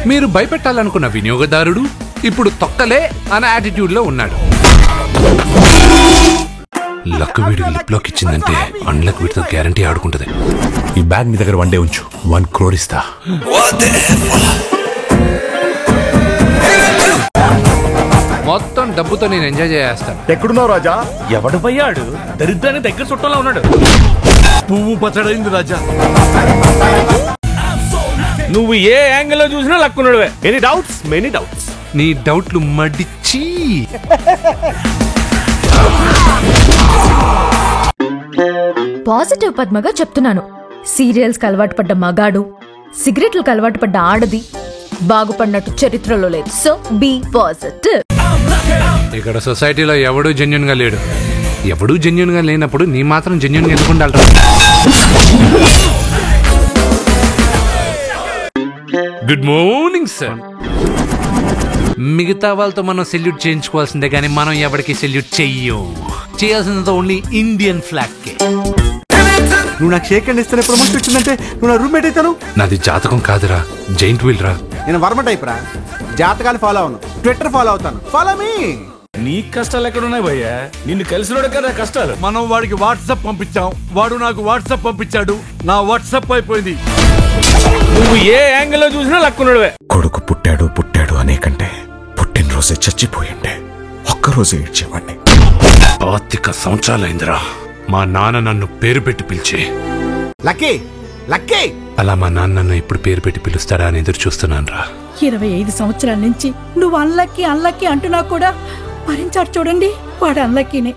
మీరు భయపెట్టాలనుకున్న వినియోగదారుడు ఇప్పుడు తొక్కలే అనే యాటిట్యూడ్ లో ఉన్నాడు. లక్ వీడికి లిప్ లాక్ ఇచ్చిందంటే అన్లక్ వీడితో గ్యారంటీ ఆడుకుంటది. ఈ బ్యాగ్ మీ దగ్గర 1 day ఉంచు, 1 crore ఇస్తా. మొత్తం డబ్బుతో నేను ఎంజాయ్ చేస్తాను. ఎక్కడున్నావు రాజా? ఎవడు పోయాడు? దరిద్రాన్ని దగ్గర చుట్టంలో ఉన్నాడు. పువ్వు పచ్చడైంది రాజా. నువ్వు ఏ యాంగిల్ లో చూసినా లక్కున్నాడువే. Any doubts? Many doubts. నీ డౌట్లు మడిచి పాజిటివ్ పద్మగా చెప్తున్నాను. సీరియల్స్ కి అలవాటు పడ్డ మగాడు, సిగరెట్లకు అలవాటు పడ్డ ఆడది బాగుపడినట్టు చరిత్రలో లేదు. So be positive. ఇక్కడ సొసైటీలో ఎవడూ జెన్యున్ గా లేడు. ఎవడూ జెన్యున్ గా లేనప్పుడు నీ మాత్రం జెన్యున్ గా ఎందుకు ఉండాలి? Good morning sir. మిగతా వాళ్ళతో మనం సెల్యూట్ చేయించుకోవాల్సిందే కానీ మనం ఎవరికి సెల్యూట్ చెయ్యం. చేయాల్సిందంతా ఓన్లీ ఇండియన్ ఫ్లాగ్ కే. నువ్వు నాకు షేక్ హ్యాండ్ ఇస్తేనే ప్రమోషన్ వచ్చిందంటే నువ్వు నా రూమ్మేట్ అవుతాను. నాది జాతకం కాదురా, జైంట్ వీల్ రా. నేను వర్మ టైప్ రా. జాతకాలు ఫాలో అవును, ట్విట్టర్ ఫాలో అవుతాను. Follow me. నీ కష్టాలు ఎక్కడున్నాయి భయ్యా? నిన్ను కలిసినోడు కదా కష్టాలు. మనం వాడికి వాట్సాప్ పంపించాం, వాడు నాకు వాట్సాప్ పంపించాడు, నా వాట్సాప్ అయిపోయింది. నువ్వు ఏ యాంగిల్ లో చూసినా లక్కున్నాడువే. కొడుకు పుట్టాడు అనే కంటే పుట్టినరోజే చచ్చిపోయిండే ఒక్కరోజే ఏడ్చేవాడిని. 25 సంవత్సరాలైందిరా మా నాన్న నన్ను పేరు పెట్టి పిలిచే. లక్కీ లక్కీ అలా మా నాన్న నన్ను ఇప్పుడు పేరు పెట్టి పిలుస్తాడా అని ఎదురు చూస్తున్నాను రా. 25 సంవత్సరాల నుంచి నువ్వు అన్లక్కీ అంటున్నా కూడా భరించాడు చూడండి, వాడు అన్లక్కీనే.